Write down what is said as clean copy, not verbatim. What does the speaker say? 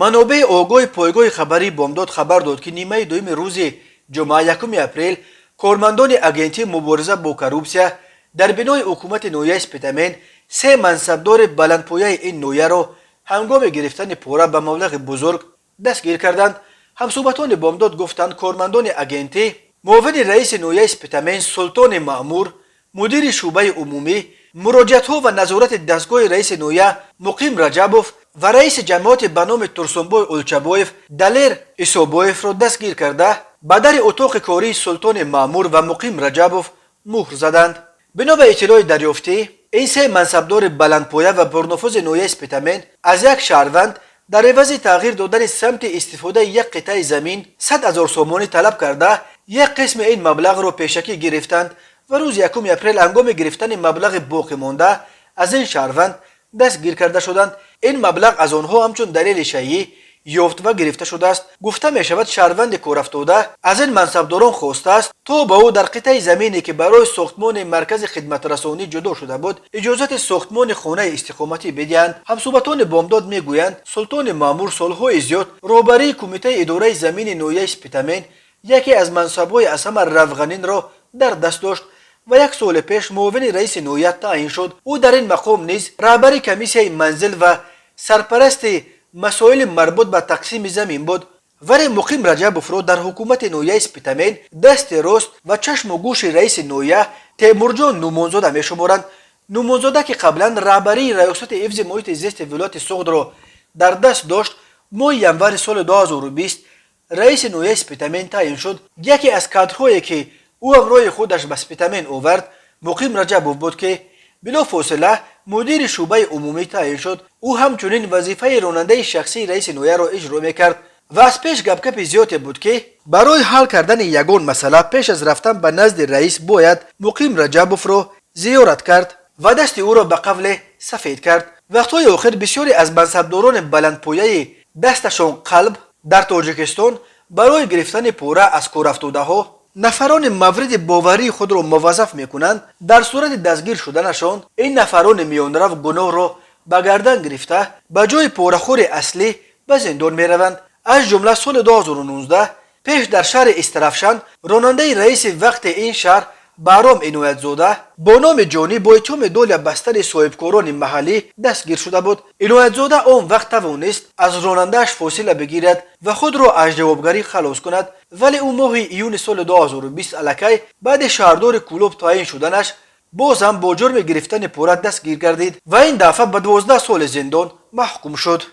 منابع آگاه پایگاه خبری بامداد خبر داد که نیمه دوم روز جمعه 1 اپریل کارمندان اگنتی مبارزه با کروپسیا در بنای حکومت نویه اسپیتامین سه منصبدار بلندپایه این نویه را هنگام گرفتن پوره به مبلغ بزرگ دستگیر کردند. همصحبتان بامداد گفتند کارمندان اگنتی معاون رئیس نویه اسپیتامین سلطان مأمور، مدیر شعبه عمومی، مراجعت ها و نظارت دستگاه رئیس نویه مقیم رجبوف و رئیس جماعت به نام ترسنبوی اولچابویف دلیر ایسوبویف را دستگیر کرده به در اتاق کاری سلطان مأمور و مقیم رجبوف مهر زدند. بنا به اطلاع دریافتی این سه منصبدار بلندپایه و پرنفوذ نویه اسپیتامین از یک شهروند در عوض تغییر دادن سمت استفاده یک قطعه زمین 100,000 سومانی طلب کرده یک قسم این مبلغ را پیشکی گرفتند و روز 1 اپریل هنگام گرفتن مبلغ باقی مانده از این شهروند دستگیر کرده شدند. این مبلغ از آنها همچون دلیل شیعی یافت و گرفته شده است. گفته می شود شهروند کارافتاده از این منصبداران خواسته است تا با او در قطعه زمینی که برای ساختمان مرکز خدمت رسانی جدا شده بود اجازت ساختمان خانه استقامتی بدهند. همصحبتان بامداد میگویند سلطان مأمور سالهای زیاد رهبری کمیته اداره زمین نویه اسپیتامین یکی از منصب‌های از همه رفغنین را در دست داشت و 1 سال پیش معاون رئیس نویه تعیین شد. او در این مقام نیز رهبر کمیسیه منزل و سرپرست مسائل مربوط به تقسیم زمین بود. ولی مقیم رجبوف را در حکومت نویه اسپیتامین دست راست و چشم و گوش رئیس نویه تیمورجان نومانزاده می شمارند. نومانزاده که قبلا رهبری ریاست حفظ محیط زیست ولایت سوخت را در دست داشت ماه ینور سال 2020 رئیس نویه اسپیتامین تعیین شد. یکی از کادرهایی که او همراه خودش به اسپیتامین آورد مقیم رجبوف بود که بلافاصله مدیر شعبه عمومی تعیین شد. او همچنین وظیفه راننده شخصی رئیس نویه را اجرا میکرد و از پیش گپگپ زیادی بود که برای حل کردن یگان مسئله پیش از رفتن به نزد رئیس باید مقیم رجبوف را زیارت کرد و دست او را به قبل سفید کرد. وقتهای آخر بسیاری از منصبداران بلندپایه دستشان قلب در تاجیکستان برای گرفتن پوره از کارافتاده ها نفران مورد باوری خود را موظف میکنند. در صورت دستگیر شدنشان این نفران میانرو گناه را به گردن گرفته به جای پوره‌خور اصلی به زندان میروند. از جمله سال 2019 پیش در شهر استرافشان راننده رئیس وقت این شهر بهرام عنایت‌زاده با نام جانی با اتهام دول بستر صاحبکاران محلی دستگیر شده بود. عنایت‌زاده آن وقت توانست از راننده‌اش فاصله بگیرد و خود را از جوابگری خلاص کند، ولی او ماه ایون سال 2020 الکی بعد شهردار کلوب تعیین شدنش باز هم با جرم گرفتن پوره دستگیر گردید و این دفعه به 12 سال زندان محکوم شد.